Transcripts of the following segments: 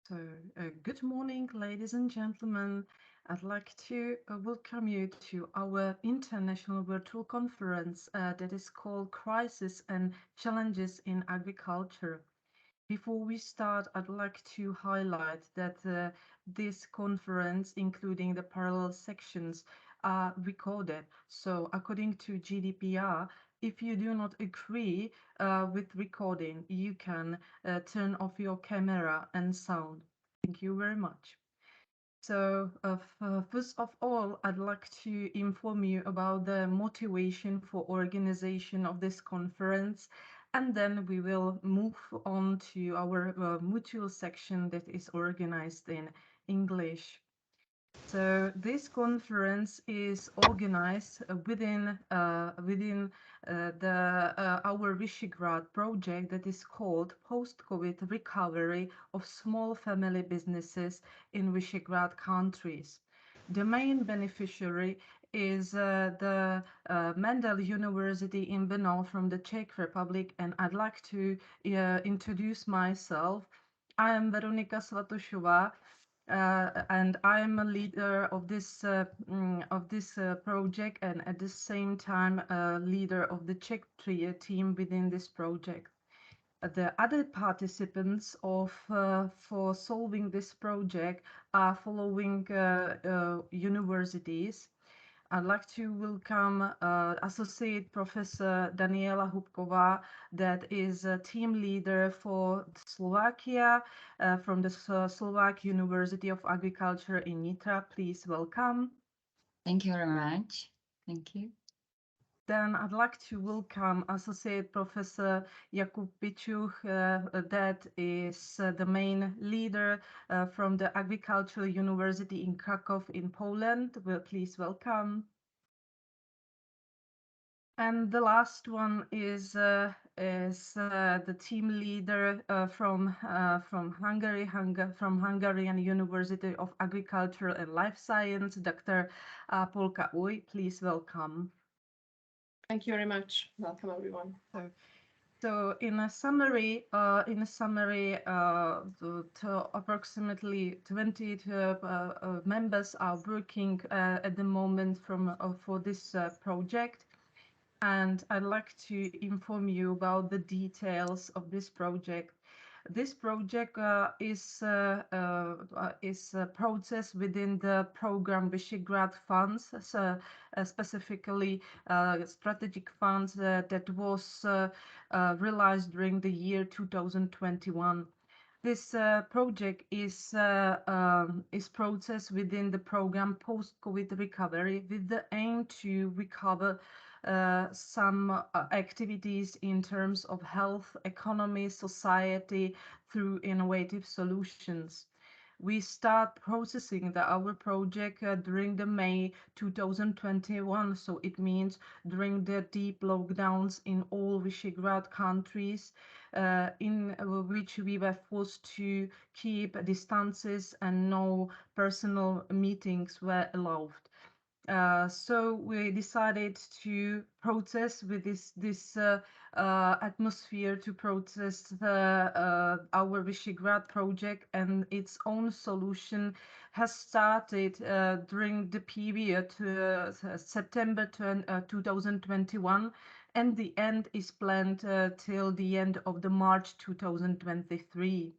So, good morning, ladies and gentlemen. I'd like to welcome you to our international virtual conference that is called Crises and Challenges in Agriculture. Before we start, I'd like to highlight that this conference, including the parallel sections, are recorded. So, according to GDPR, if you do not agree with recording, you can turn off your camera and sound. Thank you very much. So, first of all, I'd like to inform you about the motivation for organization of this conference, and then we will move on to our mutual section that is organized in English. So this conference is organized within our Visegrad project that is called Post-COVID Recovery of Small Family Businesses in Visegrad countries. The main beneficiary is the Mendel University in Brno from the Czech Republic, and I'd like to introduce myself. I am Veronika Svatošová, and I'm a leader of this project, and at the same time a leader of the Czech team within this project. The other participants of for solving this project are following universities. I'd like to welcome Associate Professor Daniela Hubková, that is a team leader for Slovakia from the Slovak University of Agriculture in Nitra. Please welcome. Thank you very much. Thank you. Then I'd like to welcome Associate Professor Jakub Pičuch, that is the main leader from the Agricultural University in Krakow in Poland. Please welcome. And the last one is the team leader from Hungary, from Hungarian University of Agriculture and Life Science, Dr. Polka Uj. Please welcome. Thank you very much. Welcome, everyone. So in a summary, approximately 20 members are working at the moment for this project. And I'd like to inform you about the details of this project. This project is a process within the program Visegrad funds, so, specifically strategic funds that was realized during the year 2021. This project is processed within the program Post-COVID Recovery with the aim to recover some activities in terms of health, economy, society through innovative solutions. We start processing our project during the May 2021, so it means during the deep lockdowns in all Visegrad countries, in which we were forced to keep distances and no personal meetings were allowed. So we decided to protest with this atmosphere, to protest our Visegrad project, and its own solution has started during the period September 2021, and the end is planned till the end of the March 2023.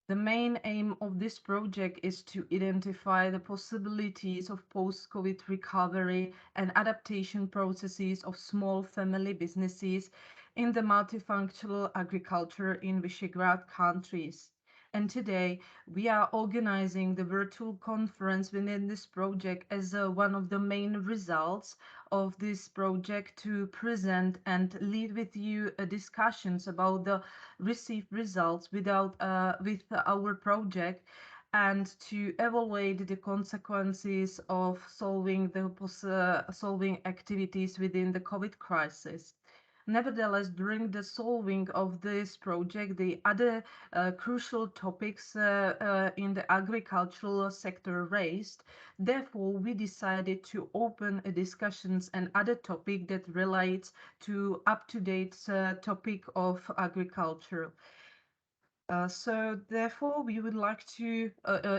The main aim of this project is to identify the possibilities of post-COVID recovery and adaptation processes of small family businesses in the multifunctional agriculture in Visegrad countries. And today we are organizing the virtual conference within this project as one of the main results of this project, to present and lead with you discussions about the received results with our project, and to evaluate the consequences of solving activities within the COVID crisis. Nevertheless, during the solving of this project, the other crucial topics in the agricultural sector raised. Therefore, we decided to open discussions and other topic that relates to up-to-date topic of agriculture. So therefore, we would like to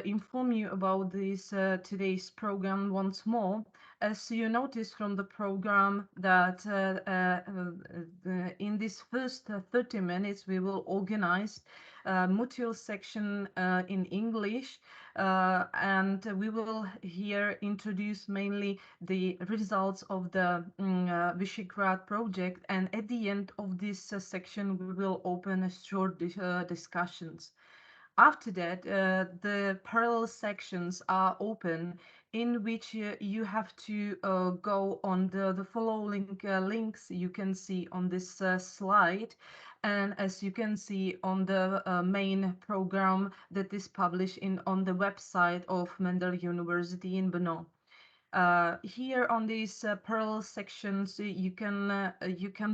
inform you about this today's program once more. As you notice from the program that in this first 30 minutes, we will organize module section in English, and we will here introduce mainly the results of the Visegrad project. And at the end of this section, we will open a short discussions. After that, the parallel sections are open in which you have to go on the following links you can see on this slide. And as you can see on the main program that is published on the website of Mendel University in Brno. Here on these parallel sections, you can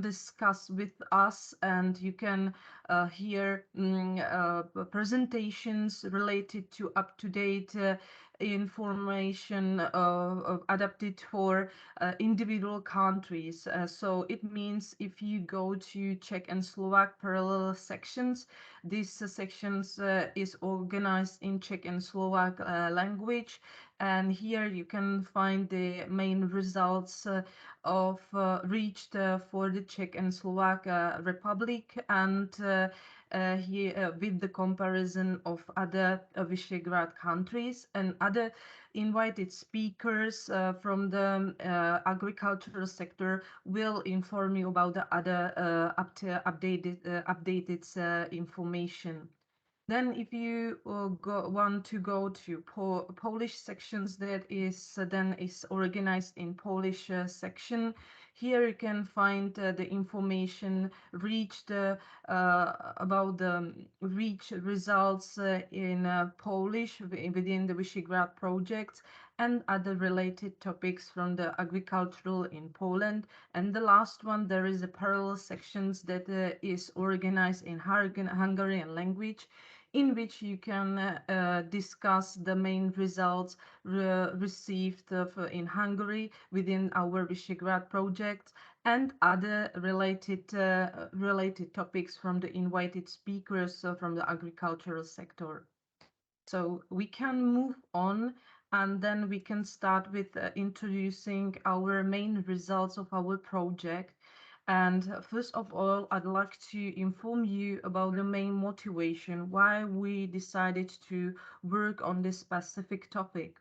discuss with us, and you can hear presentations related to up-to-date information adapted for individual countries. So it means if you go to Czech and Slovak parallel sections, these sections is organized in Czech and Slovak language, and here you can find the main results of reached for the Czech and Slovak Republic, and here with the comparison of other Visegrad countries, and other invited speakers from the agricultural sector will inform you about the other updated information. Then if you want to go to Polish sections, that is then is organized in Polish section. Here you can find the information reached about the reach results in Polish within the Visegrad projects, and other related topics from the agricultural in Poland. And the last one, there is a parallel sections that is organized in Hungarian language, in which you can discuss the main results received in Hungary within our Visegrad project, and other related topics from the invited speakers from the agricultural sector. So we can move on, and then we can start with introducing our main results of our project. And first of all, I'd like to inform you about the main motivation why we decided to work on this specific topic.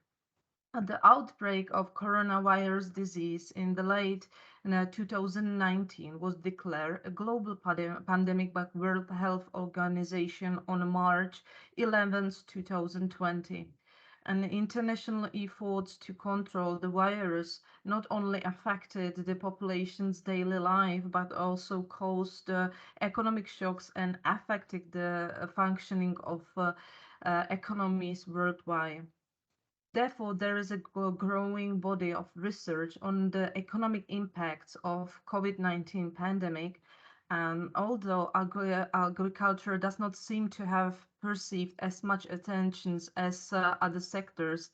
The outbreak of coronavirus disease in the late 2019 was declared a global pandemic by World Health Organization on March 11, 2020. And international efforts to control the virus not only affected the population's daily life, but also caused economic shocks and affected the functioning of economies worldwide. Therefore, there is a growing body of research on the economic impacts of COVID-19 pandemic. And although agriculture does not seem to have perceived as much attention as other sectors,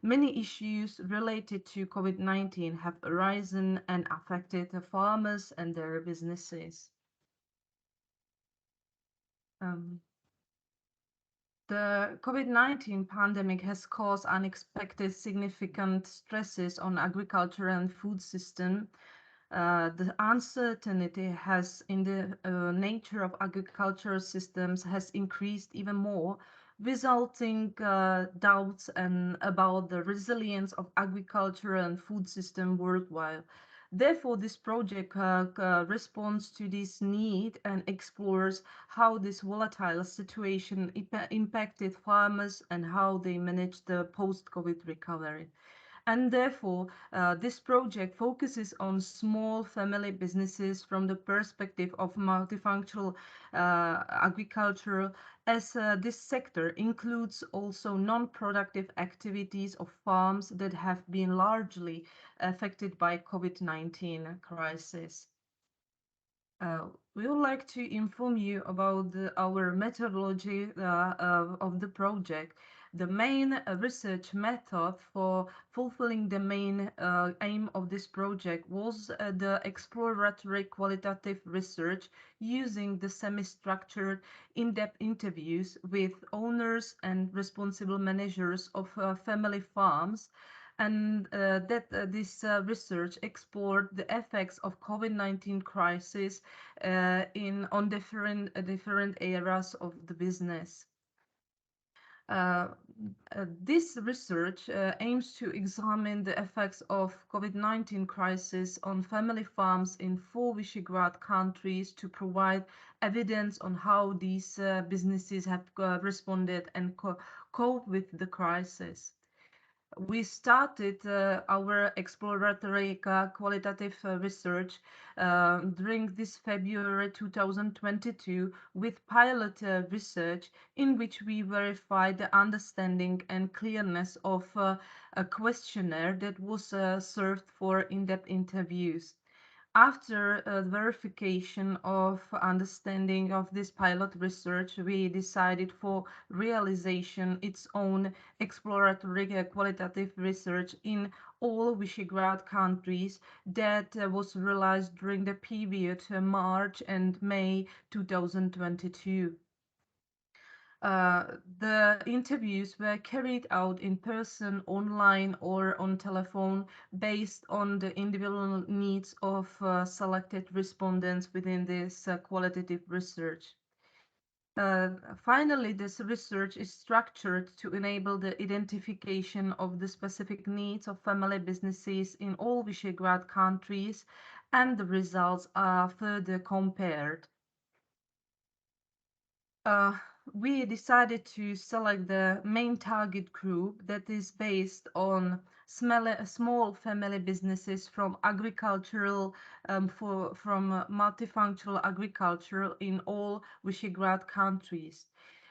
many issues related to COVID-19 have arisen and affected the farmers and their businesses. The COVID-19 pandemic has caused unexpected significant stresses on agriculture and food system. The uncertainty has in the nature of agricultural systems has increased even more, resulting doubts about the resilience of agriculture and food system worldwide. Therefore, this project responds to this need and explores how this volatile situation impacted farmers and how they managed the post-COVID recovery. And therefore, this project focuses on small family businesses from the perspective of multifunctional agriculture, as this sector includes also non-productive activities of farms that have been largely affected by COVID-19 crisis. We would like to inform you about our methodology of the project. The main research method for fulfilling the main aim of this project was the exploratory qualitative research using the semi-structured in-depth interviews with owners and responsible managers of family farms, and this research explored the effects of COVID-19 crisis on different areas of the business. This research aims to examine the effects of COVID-19 crisis on family farms in 4 Visegrad countries to provide evidence on how these businesses have responded and cope with the crisis. We started our exploratory qualitative research during this February 2022 with pilot research in which we verified the understanding and clearness of a questionnaire that was served for in-depth interviews. After verification of understanding of this pilot research, we decided for realization its own exploratory qualitative research in all Visegrad countries that was realized during the period March and May 2022. The interviews were carried out in person, online, or on telephone based on the individual needs of selected respondents within this qualitative research. Finally, this research is structured to enable the identification of the specific needs of family businesses in all Visegrad countries, and the results are further compared. We decided to select the main target group that is based on small family businesses from agricultural, from multifunctional agriculture in all Visegrad countries.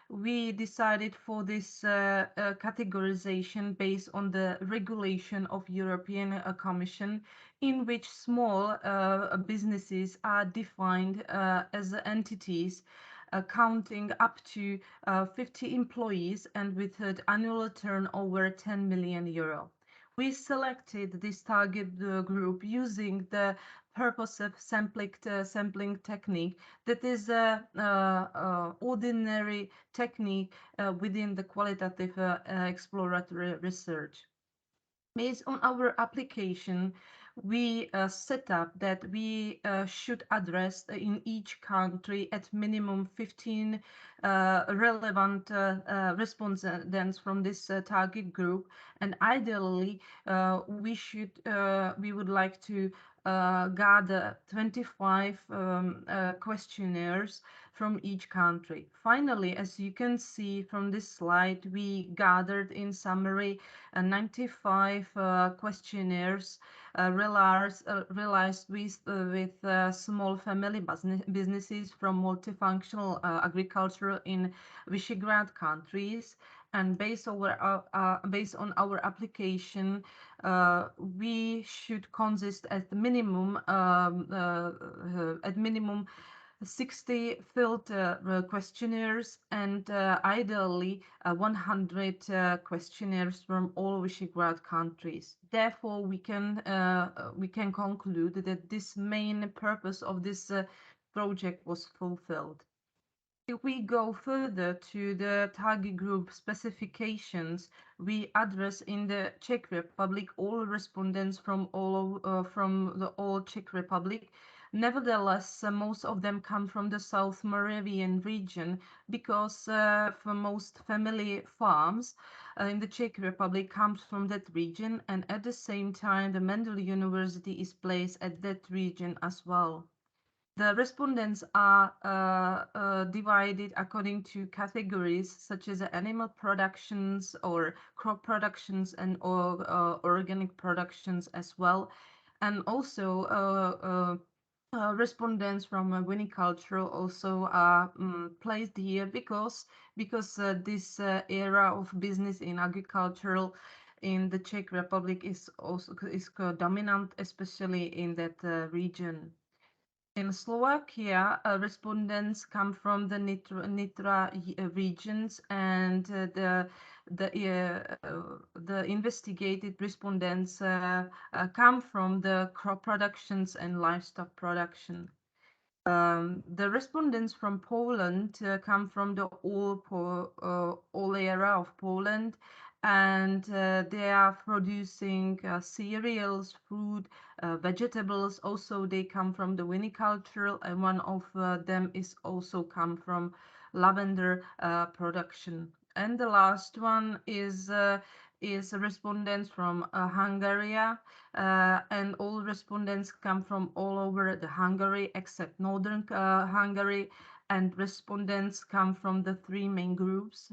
We decided for this categorization based on the regulation of European Commission, in which small businesses are defined as entities counting up to 50 employees and with an annual turnover 10 million euro. We selected this target group using the purposive sampling technique that is an ordinary technique within the qualitative exploratory research. Based on our application, we set up that we should address in each country at minimum 15 relevant respondents from this target group, and ideally we would like to gather 25 questionnaires from each country. Finally, as you can see from this slide, we gathered in summary 95 questionnaires realized with small family businesses from multifunctional agriculture in Visegrad countries. And based on our application, we should consist at minimum 60 filled questionnaires, and ideally 100 questionnaires from all Visegrad countries. Therefore, we can conclude that this main purpose of this project was fulfilled. If we go further to the target group specifications, we address in the Czech Republic all respondents from all Czech Republic. Nevertheless, most of them come from the South Moravian region because for most family farms in the Czech Republic comes from that region, and at the same time the Mendel University is placed at that region as well. The respondents are divided according to categories such as animal productions or crop productions and organic productions as well. And also respondents from viniculture also are placed here because this era of business in agricultural in the Czech Republic is dominant, especially in that region. In Slovakia, respondents come from the Nitra regions, and the investigated respondents come from the crop productions and livestock production. The respondents from Poland come from the all area of Poland, and they are producing cereals, food, vegetables. Also, they come from the viniculture, and one of them is also come from lavender production. And the last one is respondents from Hungary, and all respondents come from all over the Hungary except northern Hungary, and respondents come from the three main groups.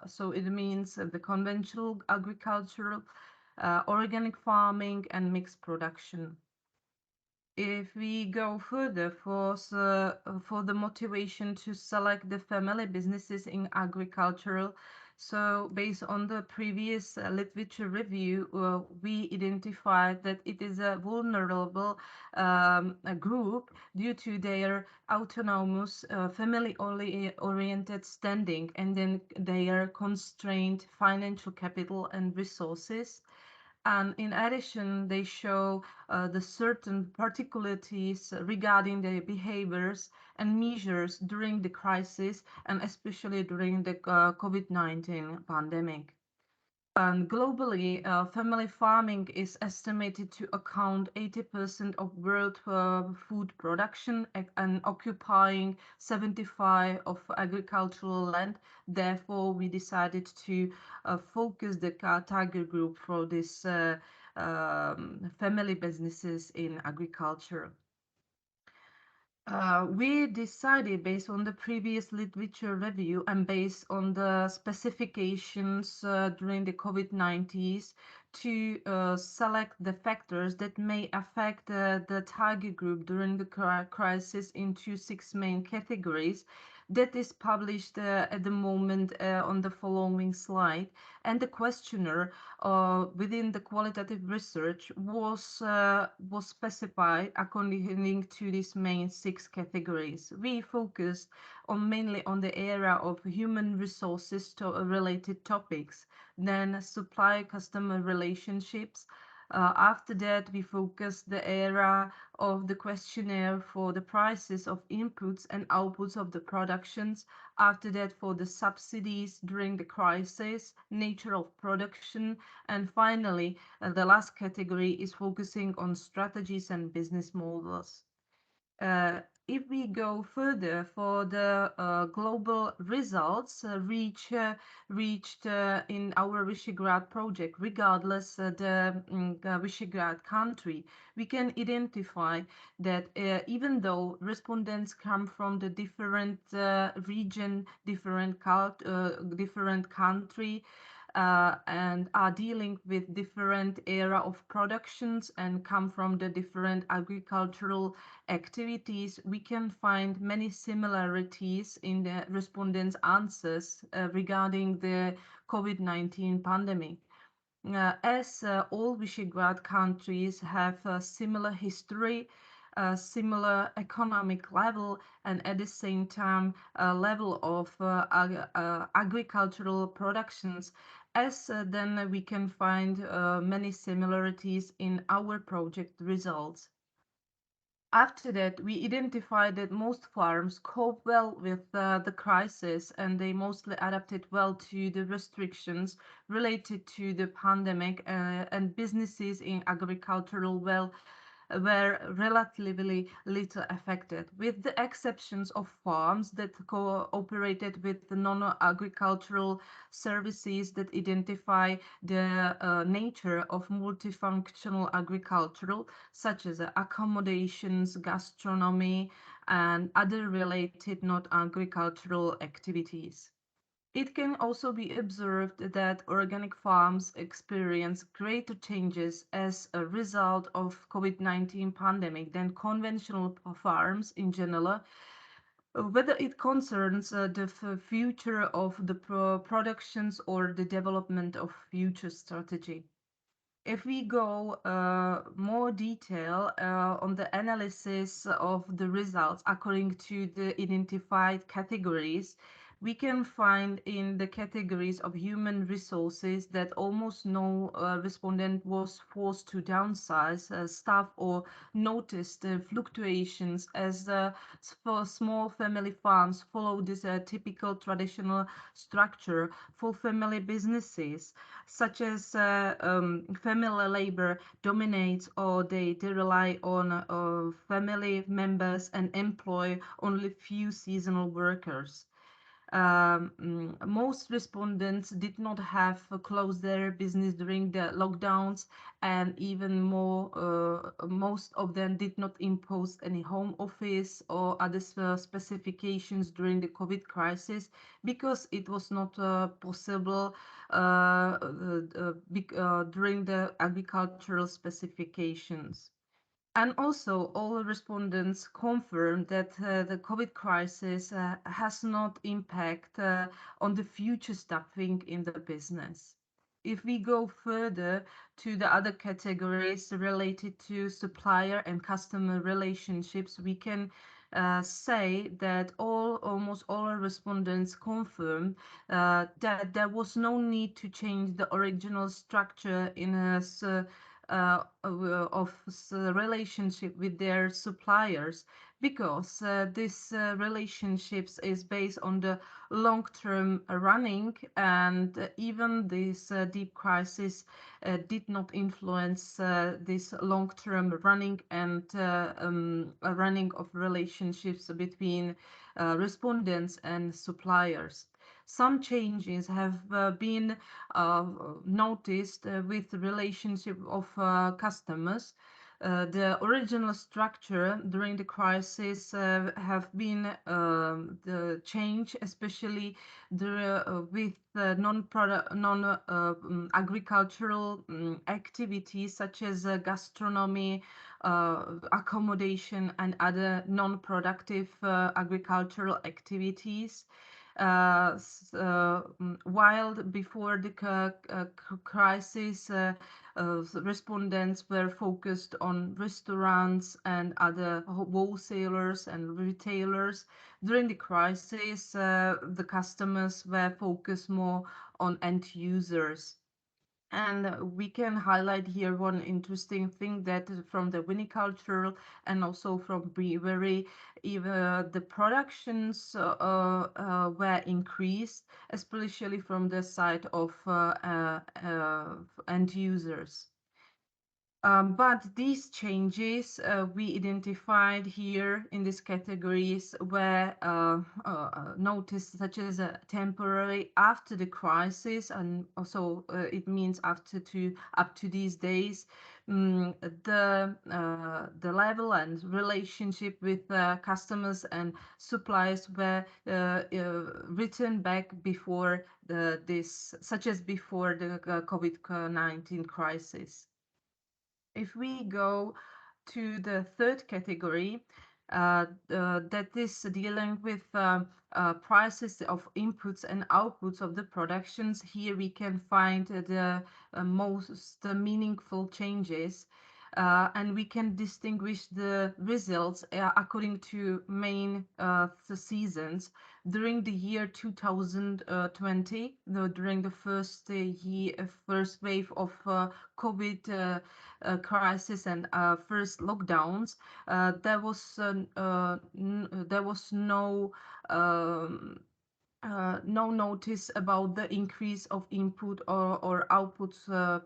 So it means the conventional agricultural, organic farming, and mixed production. If we go further for the motivation to select the family businesses in agricultural, so based on the previous literature review, we identified that it is a vulnerable a group due to their autonomous, family-oriented standing, and then their constrained financial capital and resources. And in addition, they show the certain particularities regarding their behaviors and measures during the crisis, and especially during the COVID-19 pandemic. And globally, family farming is estimated to account 80% of world food production and occupying 75% of agricultural land. Therefore, we decided to focus the target group for this family businesses in agriculture. We decided based on the previous literature review and based on the specifications during the COVID-19 to select the factors that may affect the target group during the crisis into 6 main categories. That is published at the moment on the following slide, and the questionnaire within the qualitative research was specified according to these main 6 categories. We focused mainly on the area of human resources related topics, then supply customer relationships. After that, we focused the area of the questionnaire for the prices of inputs and outputs of the productions. After that, for the subsidies during the crisis, nature of production, and finally, the last category is focusing on strategies and business models. If we go further for the global results reached in our Visegrad project, regardless the Visegrad country, we can identify that even though respondents come from the different region, different country, and are dealing with different era of productions and come from the different agricultural activities, we can find many similarities in the respondents' answers regarding the COVID-19 pandemic. As all Visegrad countries have a similar history, similar economic level, and at the same time level of agricultural productions, as then we can find many similarities in our project results. After that, we identified that most farms cope well with the crisis, and they mostly adapted well to the restrictions related to the pandemic, and businesses in agricultural were relatively little affected, with the exceptions of farms that cooperated with the non-agricultural services that identify the nature of multifunctional agricultural, such as accommodations, gastronomy, and other related non-agricultural activities. It can also be observed that organic farms experience greater changes as a result of COVID-19 pandemic than conventional farms in general, whether it concerns the future of the productions or the development of future strategy. If we go more detail on the analysis of the results according to the identified categories, We can find in the categories of human resources that almost no respondent was forced to downsize staff or noticed fluctuations as for small family farms follow this typical traditional structure for family businesses, such as family labor dominates or they rely on family members and employ only few seasonal workers. Most respondents did not have closed their business during the lockdowns, and even more, most of them did not impose any home office or other specifications during the COVID crisis because it was not possible during the agricultural specifications. And also, all respondents confirmed that the COVID crisis has not impact on the future staffing in the business. If we go further to the other categories related to supplier and customer relationships, we can say that almost all respondents confirmed that there was no need to change the original structure in a of relationship with their suppliers because this relationships is based on the long-term running, and even this deep crisis did not influence this long-term running and running of relationships between respondents and suppliers. Some changes have been uh, noticed with the relationship of customers. The original structure during the crisis have been the change, especially with non-agricultural activities such as gastronomy, accommodation, and other non-productive agricultural activities. While before the crisis, respondents were focused on restaurants and other wholesalers and retailers. During the crisis, the customers were focused more on end users. And we can highlight here one interesting thing that from the viniculture and also from brewery, even the productions were increased, especially from the side of end users. But these changes we identified here in these categories were noticed, such as temporary after the crisis, and also it means up to these days. The level and relationship with customers and suppliers were written back before such as before the COVID-19 crisis. If we go to the third category, that is dealing with prices of inputs and outputs of the productions, here we can find the most meaningful changes. And we can distinguish the results according to main seasons. During the year 2020, during the first wave of COVID crisis and first lockdowns, there was no notice about the increase of input or output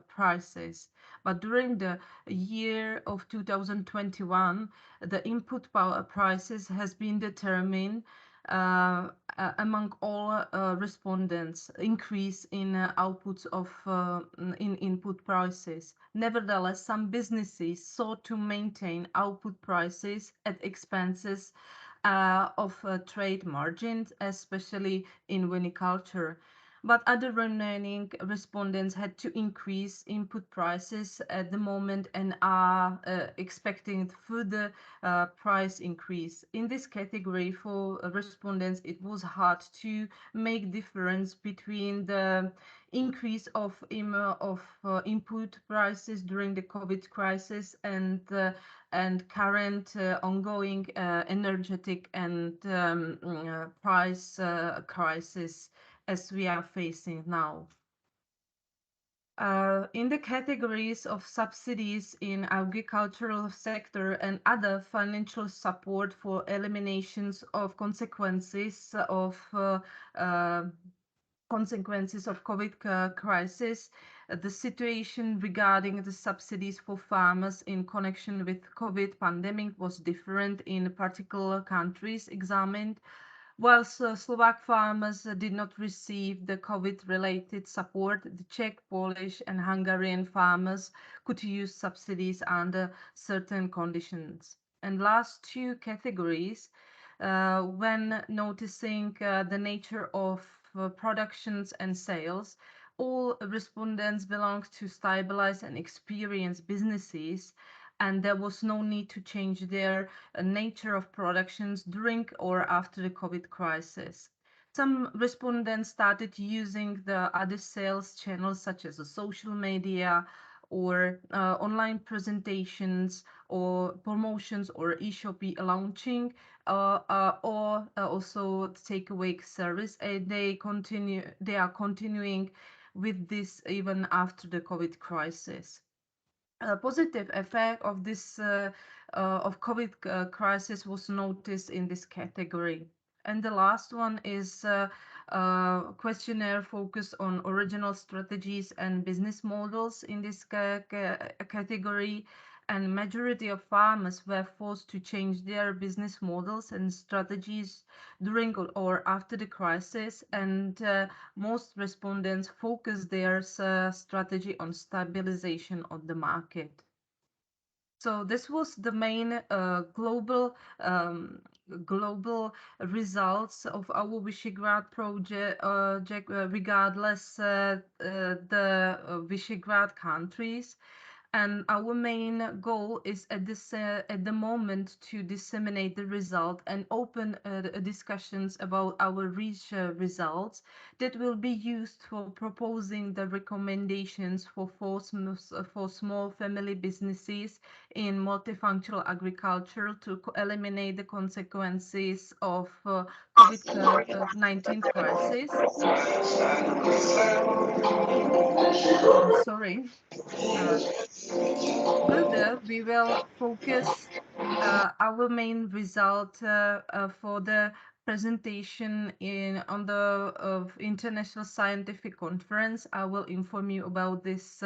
prices. But during the year of 2021, the input power prices has been determined among all respondents, increase in outputs of in input prices. Nevertheless, some businesses sought to maintain output prices at expenses of trade margins, especially in viniculture. but other remaining respondents had to increase input prices at the moment and are expecting further price increase. In this category for respondents, it was hard to make difference between the increase of input prices during the COVID crisis and current ongoing energetic and price crisis as we are facing now. In the categories of subsidies in agricultural sector and other financial support for eliminations of consequences of COVID crisis, the situation regarding the subsidies for farmers in connection with COVID pandemic was different in particular countries examined. Whilst Slovak farmers did not receive the COVID-related support, the Czech, Polish, and Hungarian farmers could use subsidies under certain conditions. And last two categories, when noticing the nature of productions and sales, all respondents belong to stabilized and experienced businesses, and there was no need to change their nature of productions during or after the COVID crisis. Some respondents started using the other sales channels such as the social media or online presentations or promotions or e-shopping launching or also takeaway service. They are continuing with this even after the COVID crisis. A positive effect of this of COVID crisis was noticed in this category. And the last one is questionnaire focused on original strategies and business models in this category. And majority of farmers were forced to change their business models and strategies during or after the crisis. And most respondents focus their strategy on stabilization of the market. So this was the main global results of our Visegrad project, regardless the Visegrad countries. And our main goal is at the moment to disseminate the result and open discussions about our results that will be used for proposing the recommendations for small family businesses in multifunctional agriculture to eliminate the consequences of COVID-19 crisis. Sorry. Further, we will focus our main result for the presentation on the International Scientific Conference. I will inform you about this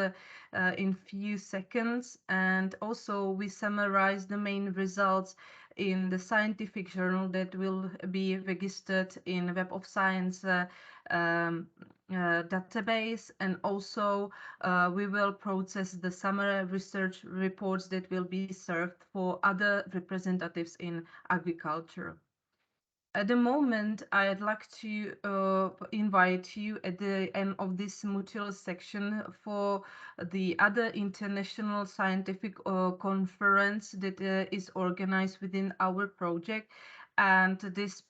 in few seconds. And also we summarize the main results in the scientific journal that will be registered in Web of Science database, and also we will process the summary research reports that will be served for other representatives in agriculture. At the moment, I'd like to invite you at the end of this material section for the other international scientific conference that is organized within our project. And this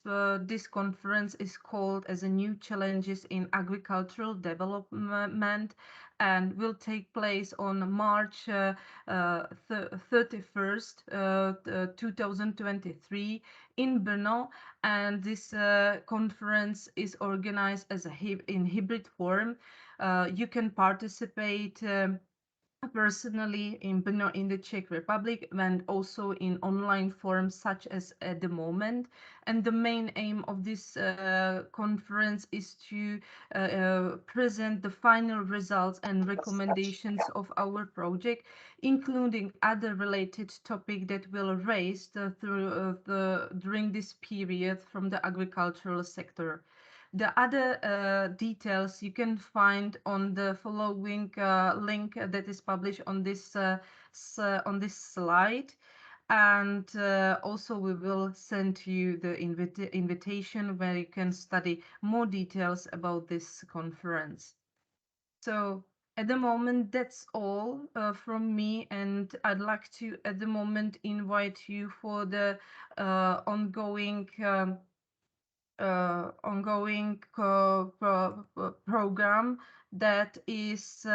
conference is called as a New Challenges in Agricultural Development and will take place on March 31st, 2023 in Brno. And this conference is organized as in hybrid form. You can participate personally in Brno in the Czech Republic and also in online forms such as at the moment. And the main aim of this conference is to present the final results and recommendations of our project, including other related topics that will raised during this period from the agricultural sector. The other details you can find on the following link that is published on this slide. And also we will send you the invitation where you can study more details about this conference. So at the moment, that's all from me, and I'd like to at the moment invite you for the ongoing program that is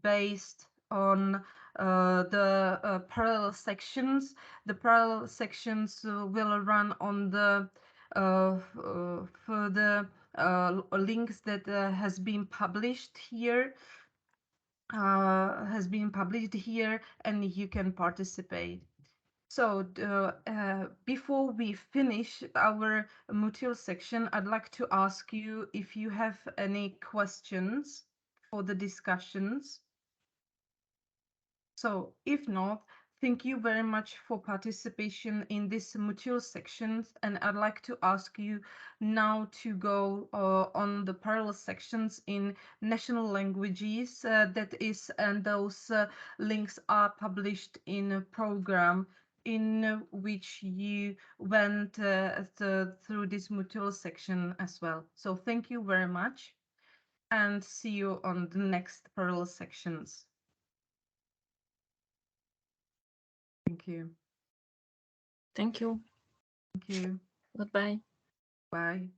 based on the parallel sections. The parallel sections will run on the further links that has been published here, and you can participate. So before we finish our module section, I'd like to ask you if you have any questions for the discussions. So if not, thank you very much for participation in this module sections, and I'd like to ask you now to go on the parallel sections in national languages. That is, and those links are published in a program in which you went through this module section as well. So thank you very much, and see you on the next parallel sections. Thank you. Thank you. Thank you. Goodbye. Bye.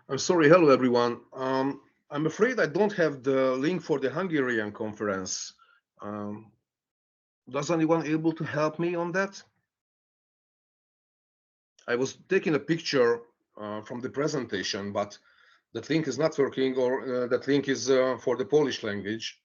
I'm sorry. Hello, everyone. I'm afraid I don't have the link for the Hungarian conference. Does anyone able to help me on that? I was taking a picture from the presentation, but that link is not working, or that link is for the Polish language.